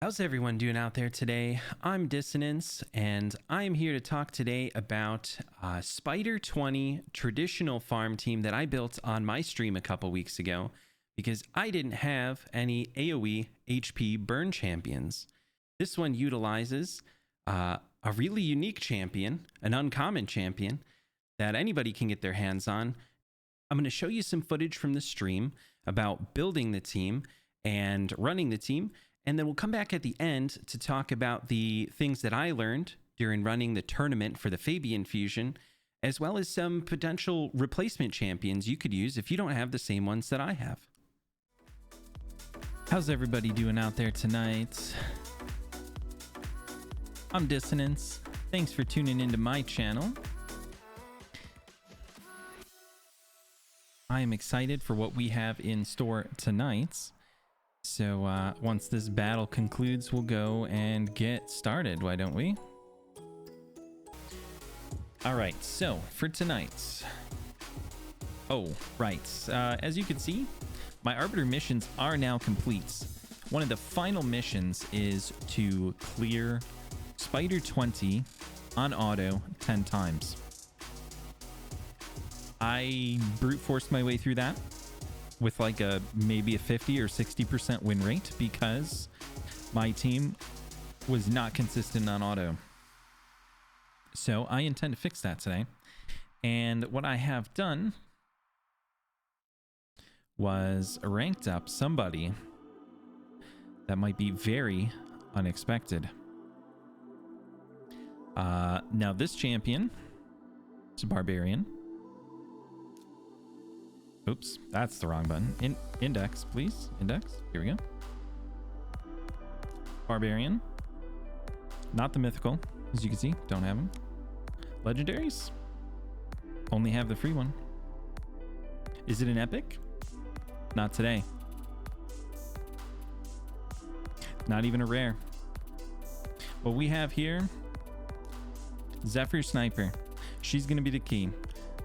How's everyone doing out there today? I'm Dissonance, and I'm here to talk today about Spider 20 traditional farm team that I built on my stream a couple weeks ago because I didn't have any AoE HP burn champions. This one utilizes a really unique champion, an uncommon champion that anybody can get their hands on. I'm going to show you some footage from the stream about building the team and running the team. And then we'll come back at the end to talk about the things that I learned during running the tournament for the Fabian Fusion, as well as some potential replacement champions you could use if you don't have the same ones that I have. How's everybody doing out there tonight? I'm Dissonance. Thanks for tuning into my channel. I am excited for what we have in store tonight. So once this battle concludes, we'll go and get started, why don't we? All right, so for tonight. Oh, right. As you can see, my Arbiter missions are now complete. One of the final missions is to clear Spider 20 on auto 10 times. I brute forced my way through that with like maybe a 50 or 60% win rate because my team was not consistent on auto. So I intend to fix that today. And what I have done was ranked up somebody that might be very unexpected. Now this champion is a barbarian. Oops, that's the wrong button. Index, please. Index. Here we go. Barbarian. Not the mythical. As you can see, don't have them. Legendaries. Only have the free one. Is it an epic? Not today. Not even a rare. What we have here, Zephyr Sniper. She's going to be the key.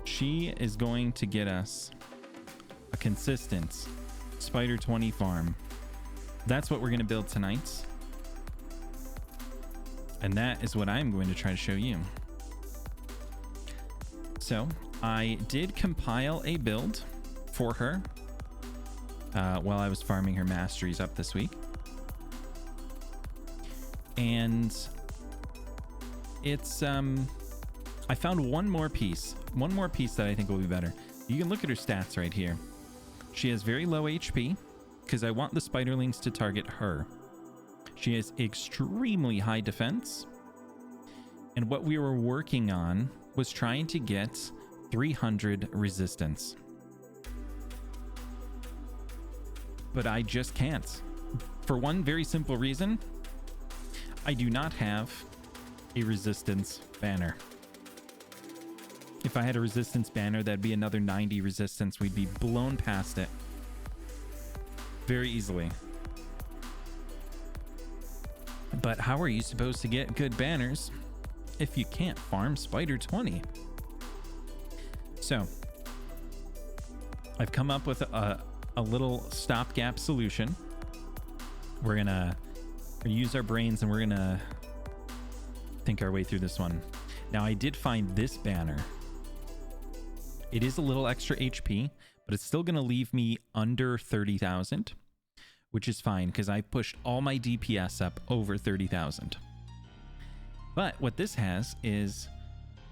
She is going to get us a consistent Spider 20 farm. That's what we're going to build tonight. And that is what I'm going to try to show you. So I did compile a build for her while I was farming her masteries up this week. And it's I found one more piece that I think will be better. You can look at her stats right here. She has very low HP because I want the spiderlings to target her. She has extremely high defense. And what we were working on was trying to get 300 resistance. But I just can't. For one very simple reason, I do not have a resistance banner. If I had a resistance banner, that'd be another 90 resistance. We'd be blown past it very easily. But how are you supposed to get good banners if you can't farm Spider 20? So I've come up with a little stopgap solution. We're gonna use our brains and we're gonna think our way through this one. Now I did find this banner. It is a little extra HP, but it's still going to leave me under 30,000, which is fine because I pushed all my DPS up over 30,000. But what this has is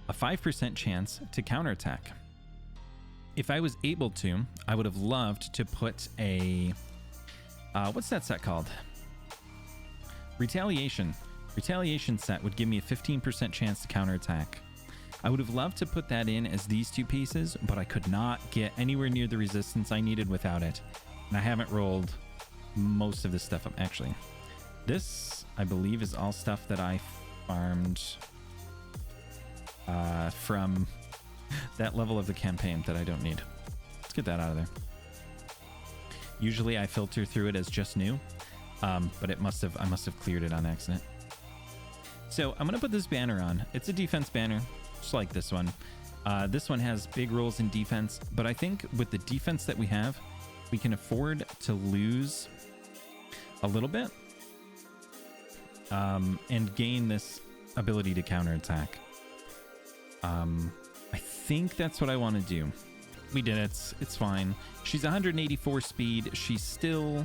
a 5% chance to counterattack. If I was able to, I would have loved to put a... what's that set called? Retaliation. Retaliation set would give me a 15% chance to counterattack. I would have loved to put that in as these two pieces, but I could not get anywhere near the resistance I needed without it. And I haven't rolled most of this stuff up. Actually, this, I believe, is all stuff that I farmed from that level of the campaign that I don't need. Let's get that out of there. Usually I filter through it as just new, but I must have cleared it on accident. So I'm going to put this banner on. It's a defense banner. Just like this one. This one has big rolls in defense, but I think with the defense that we have, we can afford to lose a little bit and gain this ability to counterattack. I think that's what I want to do. We did it. It's fine. She's 184 speed. She's still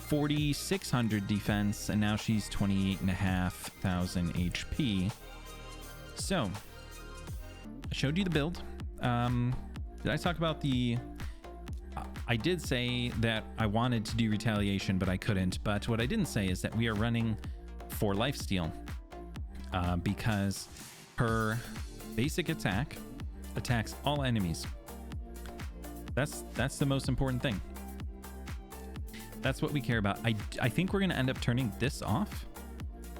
4,600 defense, and now she's 28,500 HP. So, I showed you the build. Did I talk about the... I did say that I wanted to do retaliation, but I couldn't. But what I didn't say is that we are running for lifesteal, because her basic attack attacks all enemies. That's the most important thing. That's what we care about. I think we're going to end up turning this off.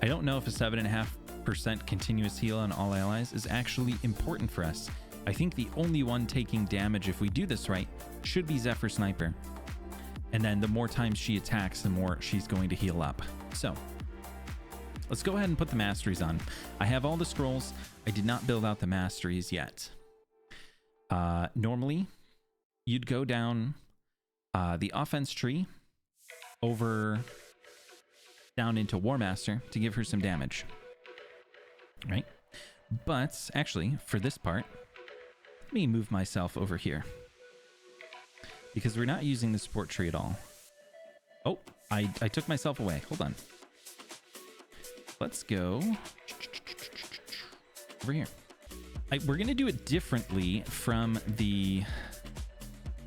I don't know if a 7.5% continuous heal on all allies is actually important for us. I think the only one taking damage, if we do this right, should be Zephyr Sniper. And then the more times she attacks, the more she's going to heal up. So let's go ahead and put the masteries on. I have all the scrolls. I did not build out the masteries yet. Normally, you'd go down the offense tree over down into War Master to give her some damage. Right? But actually, for this part, let me move myself over here, because we're not using the support tree at all. Oh, I took myself away. Hold on. Let's go over here. We're going to do it differently from the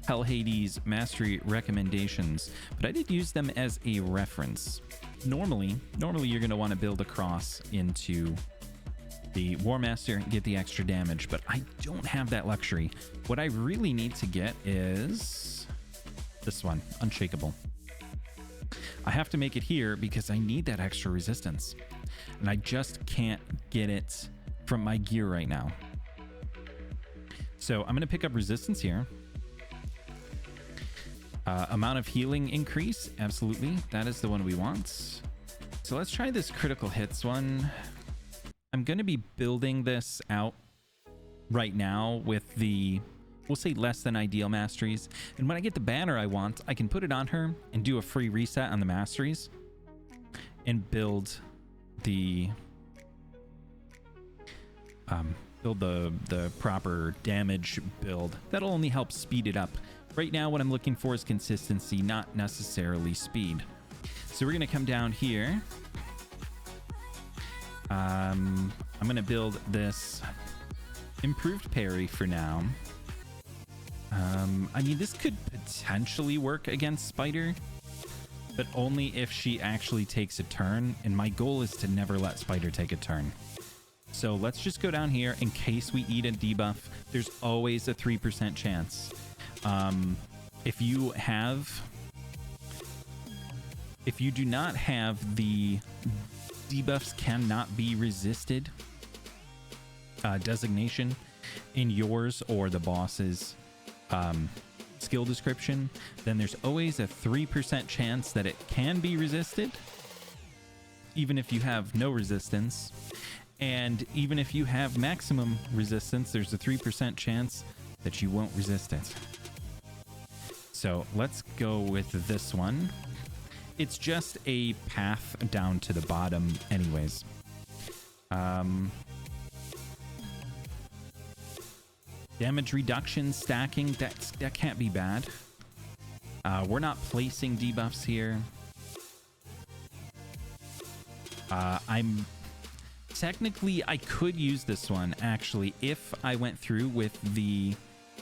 Hell Hades mastery recommendations, but I did use them as a reference. Normally you're going to want to build a cross into the War Master, get the extra damage, but I don't have that luxury. What I really need to get is this one, Unshakable. I have to make it here because I need that extra resistance, and I just can't get it from my gear right now. So I'm going to pick up resistance here. Amount of healing increase, absolutely. That is the one we want. So let's try this critical hits one. I'm going to be building this out right now with the, we'll say, less than ideal masteries. And when I get the banner I want, I can put it on her and do a free reset on the masteries and build the the proper damage build. That'll only help speed it up. Right now, what I'm looking for is consistency, not necessarily speed. So we're going to come down here. I'm going to build this improved parry for now. I mean, this could potentially work against Spider, but only if she actually takes a turn. And my goal is to never let Spider take a turn. So let's just go down here in case we eat a debuff. There's always a 3% chance. If you do not have the debuffs cannot be resisted designation in yours or the boss's skill description, then there's always a 3% chance that it can be resisted, even if you have no resistance. And even if you have maximum resistance, there's a 3% chance that you won't resist it. So let's go with this one. It's just a path down to the bottom anyways. Damage reduction, stacking, that can't be bad. We're not placing debuffs here. Technically, I could use this one, actually, if I went through with the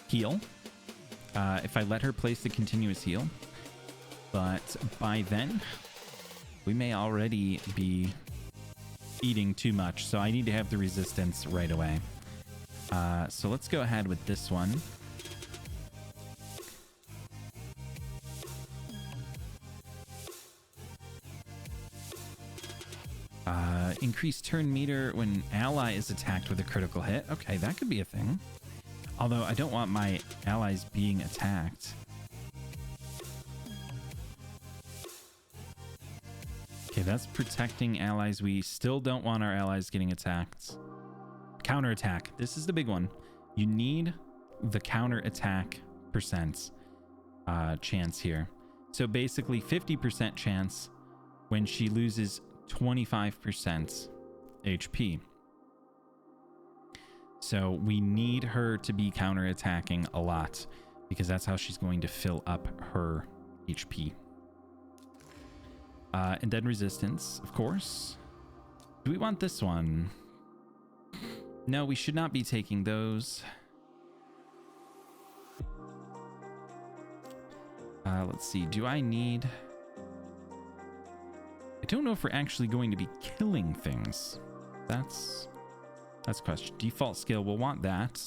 heal. If I let her place the continuous heal. But by then, we may already be eating too much. So I need to have the resistance right away. So let's go ahead with this one. Increase turn meter when ally is attacked with a critical hit. Okay, that could be a thing. Although I don't want my allies being attacked. Okay, that's protecting allies. We still don't want our allies getting attacked. Counterattack. This is the big one. You need the counterattack percent chance here. So basically 50% chance when she loses 25% HP. So we need her to be counterattacking a lot because that's how she's going to fill up her HP. And then resistance, of course. Do we want this one? No, we should not be taking those. Let's see. Do I need... I don't know if we're actually going to be killing things. That's question. Default skill, we'll want that.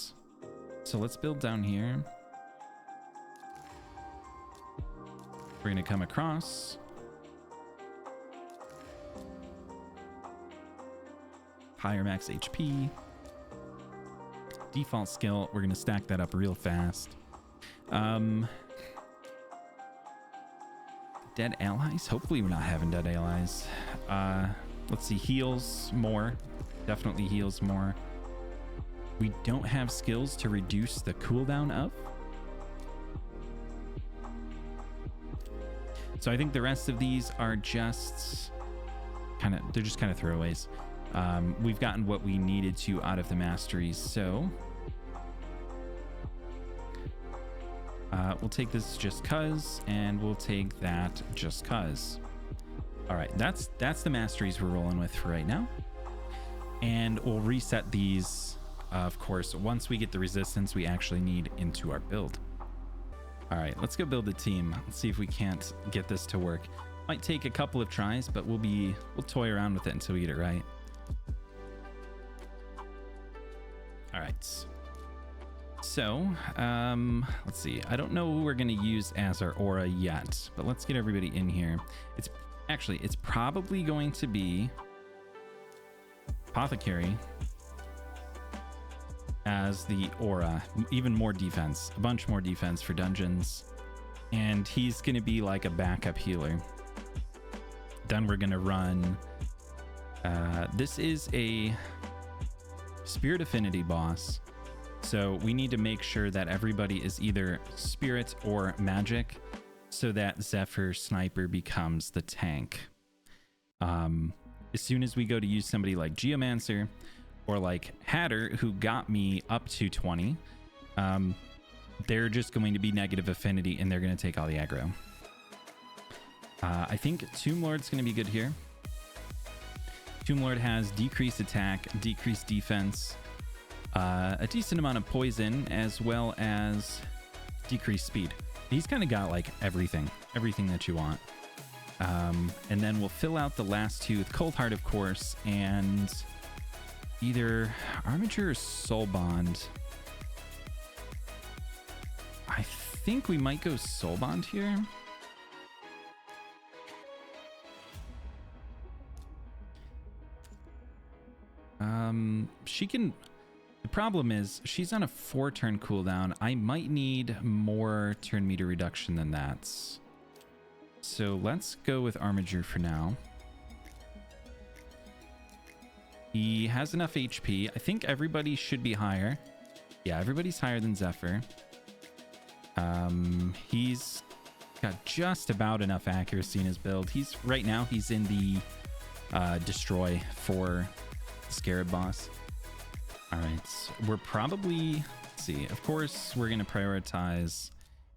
So let's build down here. We're going to come across. Higher max HP. Default skill, we're going to stack that up real fast. Dead allies? Hopefully we're not having dead allies. Let's see, heals more. Definitely heals more. We don't have skills to reduce the cooldown of. So I think the rest of these are just they're just kind of throwaways. We've gotten what we needed to out of the masteries, so we'll take this just cuz, and we'll take that just cuz. All right, that's the masteries we're rolling with for right now, and we'll reset these, of course, once we get the resistance we actually need into our build. All right, let's go build a team. Let's see if we can't get this to work. Might take a couple of tries, but we'll toy around with it until we get it right. All right. So, let's see. I don't know who we're going to use as our aura yet, but let's get everybody in here. It's probably going to be Apothecary as the aura. Even more defense, a bunch more defense for dungeons. And he's going to be like a backup healer. Then we're going to run... this is a Spirit Affinity boss. So we need to make sure that everybody is either spirit or magic so that Zephyr Sniper becomes the tank. As soon as we go to use somebody like Geomancer or like Hatter, who got me up to 20, they're just going to be negative affinity and they're going to take all the aggro. I think Tomb Lord's going to be good here. Tomb Lord has decreased attack, decreased defense, a decent amount of poison, as well as decreased speed. He's kind of got like everything that you want. And then we'll fill out the last two with Cold Heart, of course, and either Armature or Soul Bond. I think we might go Soul Bond here. She can... The problem is she's on a 4-turn cooldown. I might need more turn meter reduction than that. So let's go with Armature for now. He has enough HP. I think everybody should be higher. Yeah, everybody's higher than Zephyr. He's got just about enough accuracy in his build. Right now he's in the destroy for Scarab boss. All right, we're probably, let's see, of course we're going to prioritize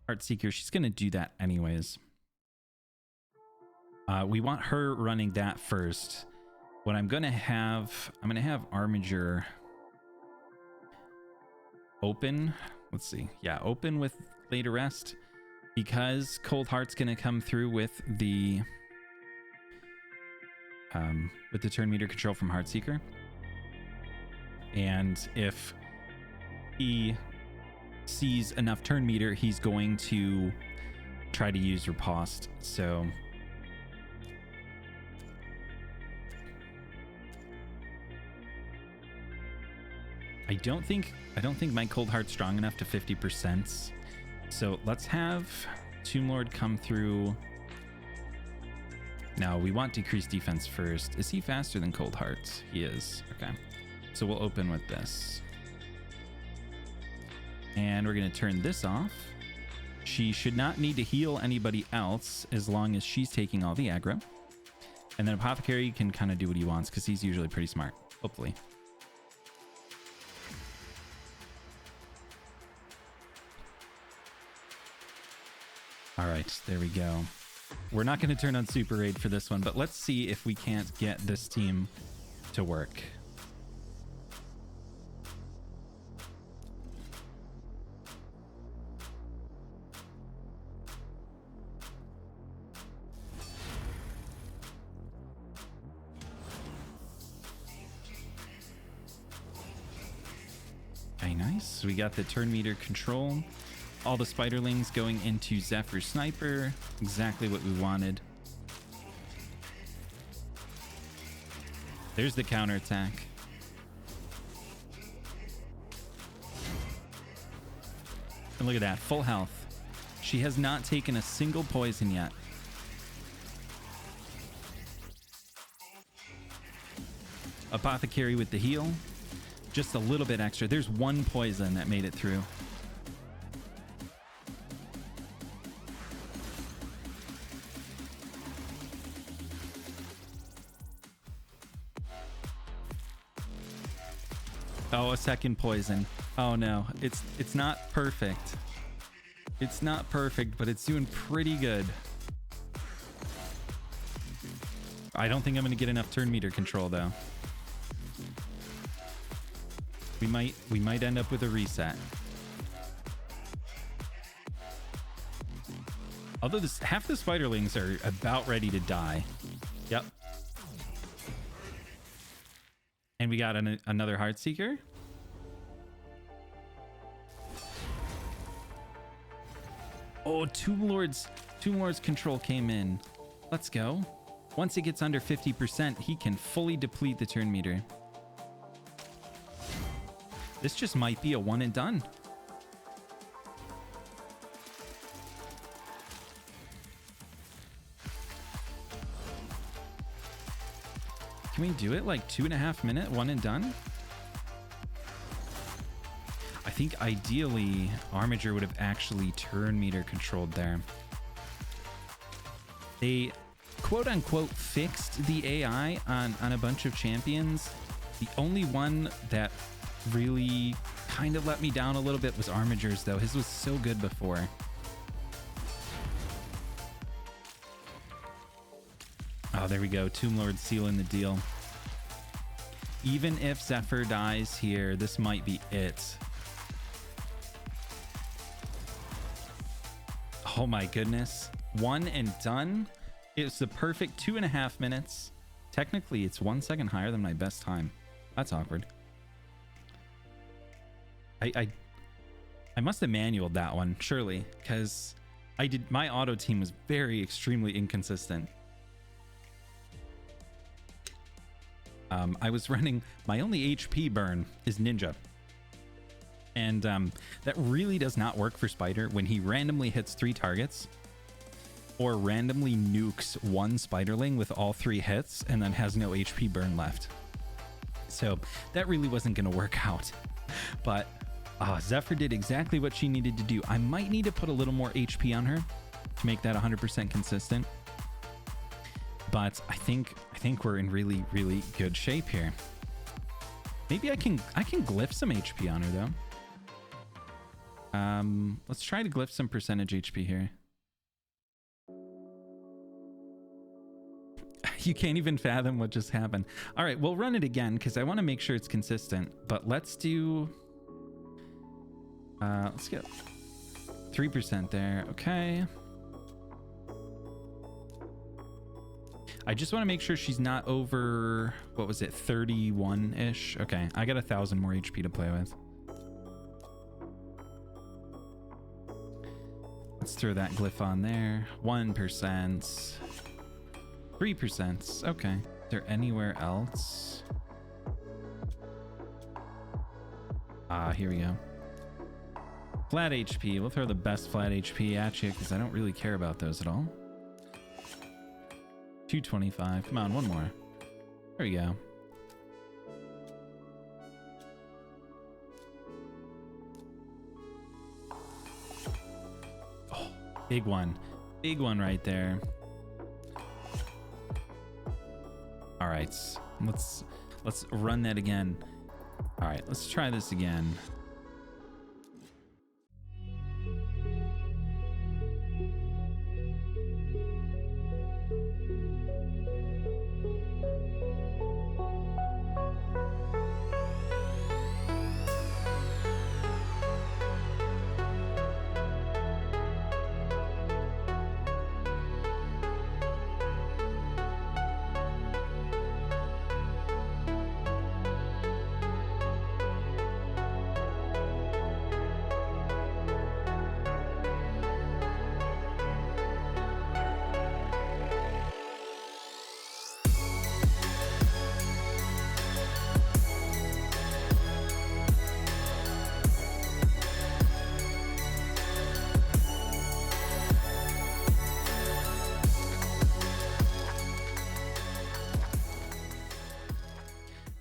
Heartseeker. She's going to do that anyways. We want her running that first. What I'm going to have Armature open. Let's see. Yeah, open with Lay to Rest, because Cold Heart's going to come through with the turn meter control from Heartseeker. And if he sees enough turn meter, he's going to try to use Riposte. So I don't think my Cold Heart's strong enough to 50%. So let's have Tomb Lord come through. No, we want decreased defense first. Is he faster than Cold Heart? He is. Okay. So we'll open with this. And we're going to turn this off. She should not need to heal anybody else as long as she's taking all the aggro. And then Apothecary can kind of do what he wants because he's usually pretty smart, hopefully. All right, there we go. We're not going to turn on Super Raid for this one, but let's see if we can't get this team to work. Okay, nice. We got the turn meter control. All the spiderlings going into Zephyr Sniper. Exactly what we wanted. There's the counterattack. And look at that, full health. She has not taken a single poison yet. Apothecary with the heal. Just a little bit extra. There's one poison that made it through. Oh, a second poison. Oh no, it's not perfect. It's not perfect, but it's doing pretty good. I don't think I'm going to get enough turn meter control though. We might end up with a reset. Although half the spiderlings are about ready to die. Yep. And we got another Heartseeker. Oh, Tomb Lord's control came in. Let's go. Once it gets under 50%, he can fully deplete the turn meter. This just might be a one and done. Can we do it like 2.5 minute one and done? I think ideally Armiger would have actually turn meter controlled there. They quote unquote fixed the AI on a bunch of champions. The only one that really kind of let me down a little bit was Armiger's though. His was so good before. Oh, there we go. Tomb Lord sealing the deal. Even if Zephyr dies here, this might be it. Oh my goodness. One and done. It's the perfect 2.5 minutes. Technically, it's 1 second higher than my best time. That's awkward. I must have manualed that one, surely, because my auto team was very extremely inconsistent. I was running, my only HP burn is Ninja. And that really does not work for Spider when he randomly hits 3 targets or randomly nukes one Spiderling with all 3 hits and then has no HP burn left. So that really wasn't going to work out. But Zephyr did exactly what she needed to do. I might need to put a little more HP on her to make that 100% consistent. But I think we're in really, really good shape here. Maybe I can glyph some HP on her though. Let's try to glyph some percentage HP here. You can't even fathom what just happened. All right, we'll run it again because I want to make sure it's consistent. But let's do. Let's get 3% there. Okay. I just want to make sure she's not over, what was it, 31-ish? Okay, I got 1,000 more HP to play with. Let's throw that glyph on there. 1%. 3%. Okay. Is there anywhere else? Here we go. Flat HP. We'll throw the best flat HP at you because I don't really care about those at all. 225. Come on, one more. There we go. Oh, big one. Big one right there. All right, let's run that again. All right, let's try this again.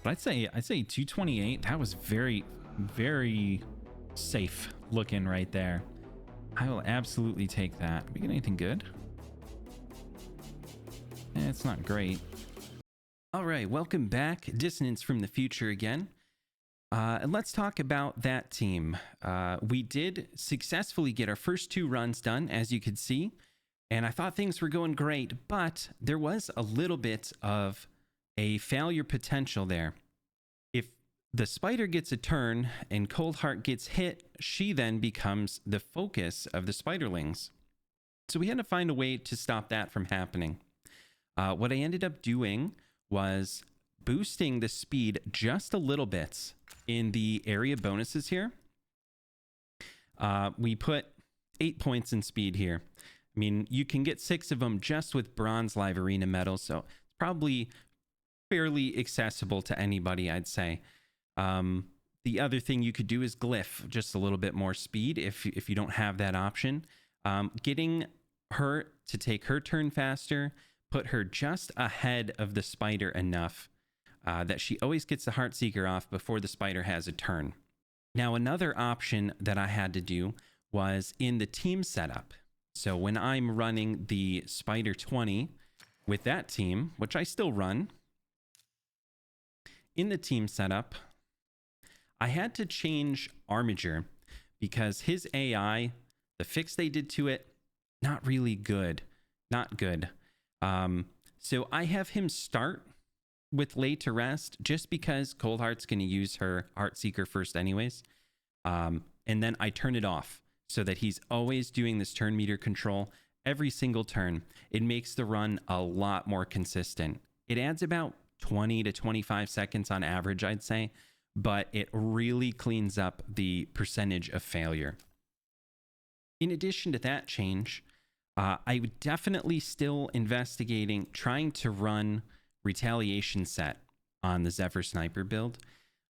But I'd say 228. That was very, very safe looking right there. I will absolutely take that. We get anything good? It's not great. All right, welcome back. Dissonance from the future again. And let's talk about that team. We did successfully get our first 2 runs done, as you could see. And I thought things were going great, but there was a little bit of a failure potential there. If the spider gets a turn and Coldheart gets hit, she then becomes the focus of the spiderlings. So we had to find a way to stop that from happening. What I ended up doing was boosting the speed just a little bit in the area bonuses here. We put 8 points in speed here. I mean, you can get 6 of them just with bronze live arena medals, so it's probably fairly accessible to anybody, I'd say. The other thing you could do is glyph just a little bit more speed if you don't have that option. Getting her to take her turn faster, put her just ahead of the spider enough that she always gets the Heartseeker off before the spider has a turn. Now, another option that I had to do was in the team setup. So when I'm running the Spider 20 with that team, which I still run, in the team setup, I had to change Arbiter because his AI, the fix they did to it, not really good. Not good. So I have him start with Lay to Rest just because Coldheart's going to use her Heartseeker first anyways. And then I turn it off so that he's always doing this turn meter control every single turn. It makes the run a lot more consistent. It adds about 20 to 25 seconds on average, I'd say, but it really cleans up the percentage of failure. In addition to that change, I would definitely still investigating trying to run retaliation set on the Zephyr sniper build.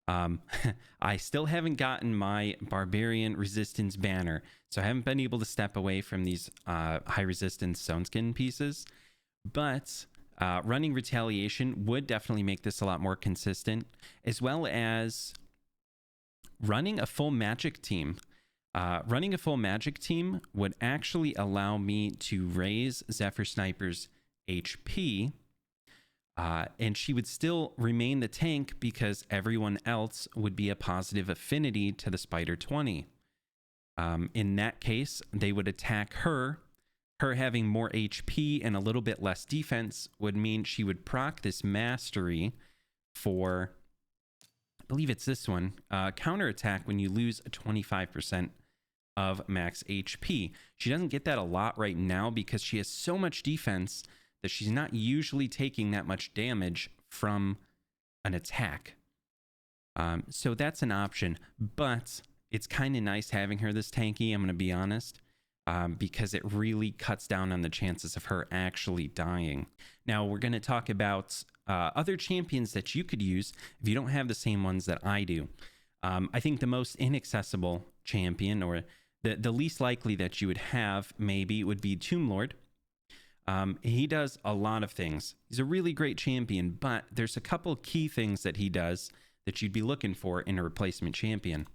I still haven't gotten my barbarian resistance banner, so I haven't been able to step away from these high resistance stone skin pieces, but running retaliation would definitely make this a lot more consistent, as well as running a full magic team. Running a full magic team would actually allow me to raise Zephyr Sniper's HP, and she would still remain the tank because everyone else would be a positive affinity to the Spider 20. In that case, they would attack her. Her having more HP and a little bit less defense would mean she would proc this mastery for, I believe it's this one, counterattack when you lose 25% of max HP. She doesn't get that a lot right now because she has so much defense that she's not usually taking that much damage from an attack. So that's an option, but it's kind of nice having her this tanky, I'm going to be honest. Because it really cuts down on the chances of her actually dying. Now, we're going to talk about other champions that you could use if you don't have the same ones that I do. I think the most inaccessible champion, or the least likely that you would have maybe, would be Tomb Lord. He does a lot of things. He's a really great champion, but there's a couple key things that he does that you'd be looking for in a replacement champion.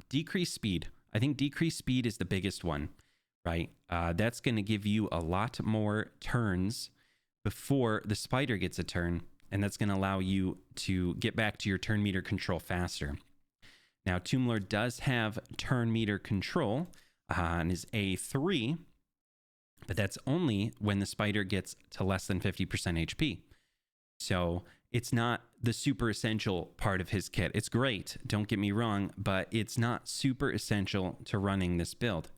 Decreased speed. I think decreased speed is the biggest one, right? That's going to give you a lot more turns before the spider gets a turn, and that's going to allow you to get back to your turn meter control faster. Now, Tomb Lord does have turn meter control on his A3, but that's only when the spider gets to less than 50% HP. So it's not the super essential part of his kit. It's great, don't get me wrong, but it's not super essential to running this build.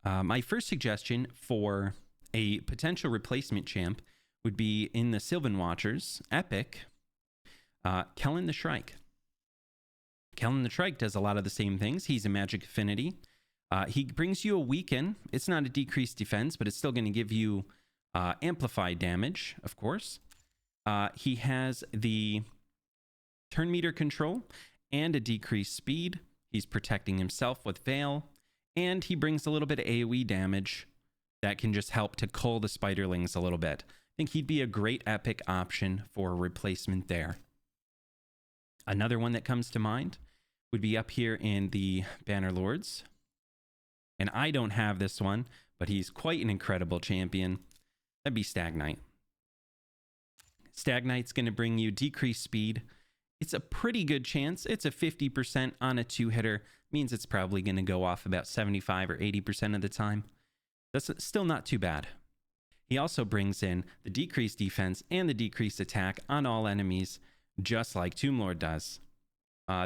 My first suggestion for a potential replacement champ would be in the Sylvan Watchers Epic, Kellen the Shrike. Kellen the Shrike does a lot of the same things. He's a magic affinity. He brings you a weaken. It's not a decreased defense, but it's still going to give you amplified damage, of course. He has the turn meter control and a decreased speed. He's protecting himself with Veil, and he brings a little bit of AoE damage that can just help to cull the spiderlings a little bit. I think he'd be a great epic option for a replacement there. Another one that comes to mind would be up here in the Bannerlords. And I don't have this one, but he's quite an incredible champion. That'd be Stag Knight. Stag Knight's going to bring you decreased speed. It's a pretty good chance. It's a 50% on a 2-hitter. Means it's probably going to go off about 75 or 80% of the time. That's still not too bad. He also brings in the decreased defense and the decreased attack on all enemies, just like Tomb Lord does.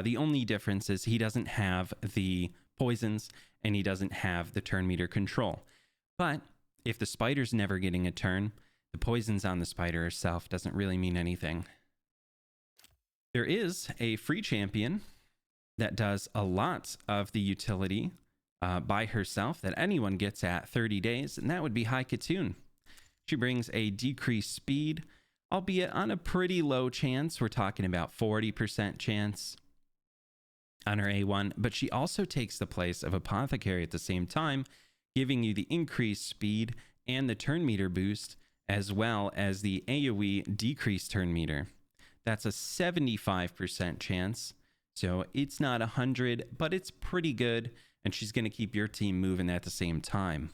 The only difference is he doesn't have the poisons and he doesn't have the turn meter control. But if the spider's never getting a turn, the poisons on the spider herself doesn't really mean anything. There is a free champion that does a lot of the utility by herself that anyone gets at 30 days, and that would be High Katoon. She brings a decreased speed, albeit on a pretty low chance. We're talking about 40% chance on her A1, but she also takes the place of Apothecary at the same time, giving you the increased speed and the turn meter boost, as well as the AoE decreased turn meter. That's a 75% chance, so it's not 100, but it's pretty good, and she's going to keep your team moving at the same time.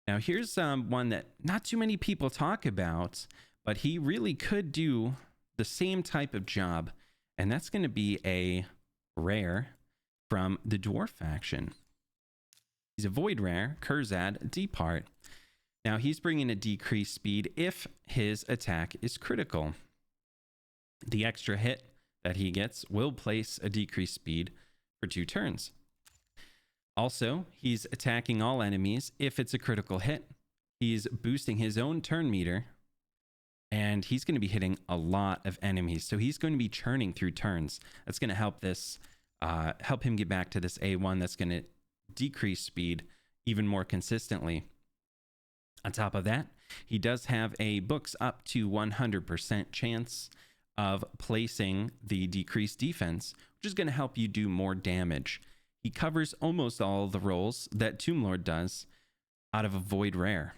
Now here's one that not too many people talk about, but he really could do the same type of job, and that's going to be a rare from the Dwarf faction. He's a void rare, Kurzad, Depart. Now he's bringing a decreased speed if his attack is critical. The extra hit that he gets will place a decreased speed for 2 turns. Also, he's attacking all enemies if it's a critical hit. He's boosting his own turn meter, and he's going to be hitting a lot of enemies. So he's going to be churning through turns. That's going to help this, help him get back to this A1 that's going to decrease speed even more consistently. On top of that, he does have a books up to 100% chance of placing the decreased defense, which is going to help you do more damage. He covers almost all the roles that Tomb Lord does out of a void rare.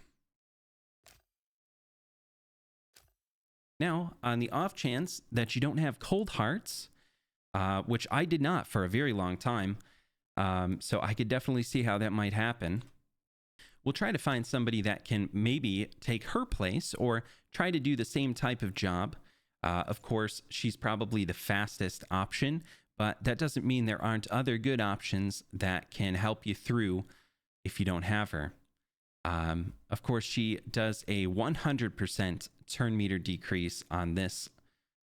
Now, on the off chance that you don't have Cold Hearts, which I did not for a very long time, so I could definitely see how that might happen. We'll try to find somebody that can maybe take her place or try to do the same type of job. Of course, she's probably the fastest option, but that doesn't mean there aren't other good options that can help you through if you don't have her. Of course, she does a 100% turn meter decrease on this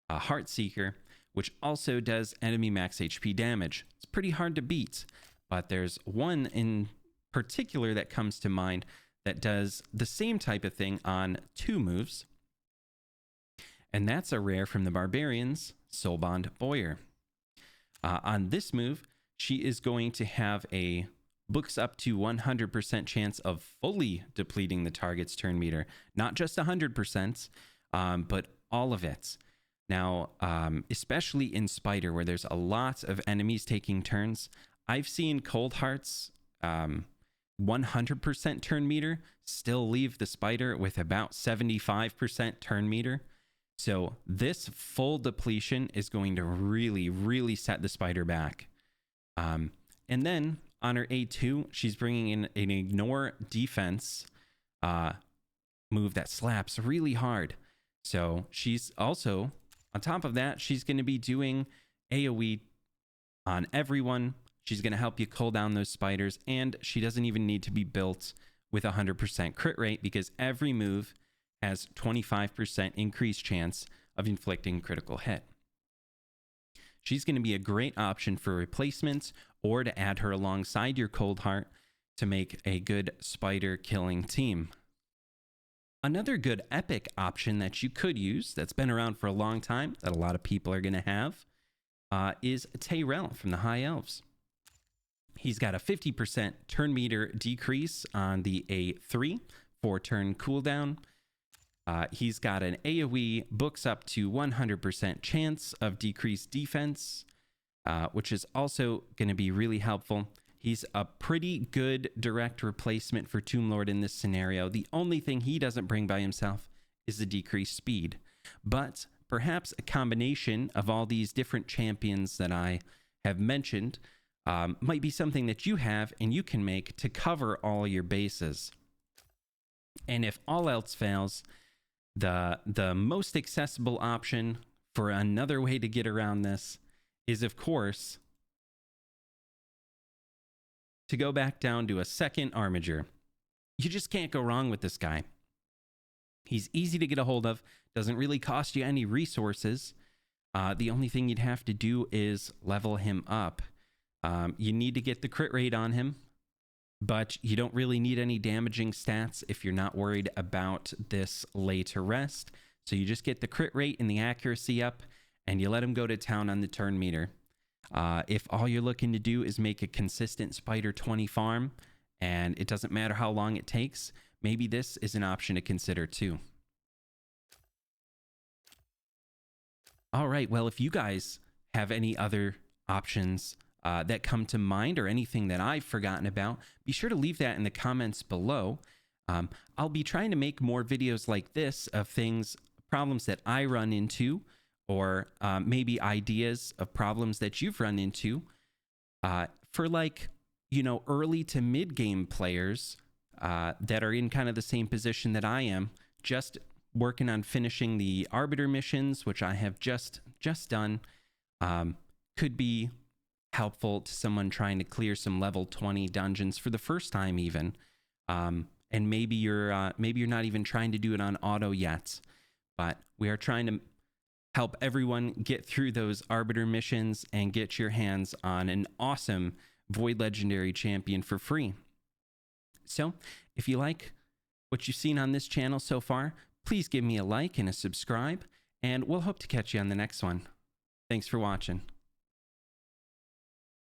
Heartseeker, which also does enemy max HP damage. It's pretty hard to beat, but there's one in particular that comes to mind that does the same type of thing on 2 moves, and that's a rare from the Barbarians, Soulbond Boyer. On this move, she is going to have a books up to 100% chance of fully depleting the target's turn meter. Not just 100%, but all of it. Now, especially in Spider, where there's a lot of enemies taking turns, I've seen Cold Hearts 100% turn meter still leave the Spider with about 75% turn meter. So this full depletion is going to really, really set the Spider back. And then on her A2, she's bringing in an ignore defense move move that slaps really hard. So she's also, on top of that, she's going to be doing AoE on everyone. She's going to help you cull down those spiders, and she doesn't even need to be built with 100% crit rate because every move has 25% increased chance of inflicting critical hit. She's going to be a great option for replacements or to add her alongside your Cold Heart to make a good spider killing team. Another good epic option that you could use that's been around for a long time that a lot of people are going to have is Tyrell from the High Elves. He's got a 50% turn meter decrease on the A3 for turn cooldown. He's got an AoE books up to 100% chance of decreased defense, which is also going to be really helpful. He's a pretty good direct replacement for Tomb Lord in this scenario. The only thing he doesn't bring by himself is the decreased speed. But perhaps a combination of all these different champions that I have mentioned might be something that you have and you can make to cover all your bases. And if all else fails, the most accessible option for another way to get around this is, of course, to go back down to a second Armiger. You just can't go wrong with this guy. He's easy to get a hold of, doesn't really cost you any resources. The only thing you'd have to do is level him up. You need to get the crit rate on him, but you don't really need any damaging stats if you're not worried about this lay to rest. So you just get the crit rate and the accuracy up, and you let him go to town on the turn meter. If all you're looking to do is make a consistent Spider 20 farm, and it doesn't matter how long it takes, maybe this is an option to consider too. All right, well, if you guys have any other options that come to mind or anything that I've forgotten about, be sure to leave that in the comments below. I'll be trying to make more videos like this of problems that I run into, or maybe ideas of problems that you've run into for, like, you know, early to mid game players that are in kind of the same position that I am, just working on finishing the Arbiter missions, which I have just done. Could be helpful to someone trying to clear some level 20 dungeons for the first time even. And maybe you're not even trying to do it on auto yet, but we are trying to help everyone get through those Arbiter missions and get your hands on an awesome Void Legendary champion for free. So if you like what you've seen on this channel so far, please give me a like and a subscribe, and we'll hope to catch you on the next one. Thanks for watching.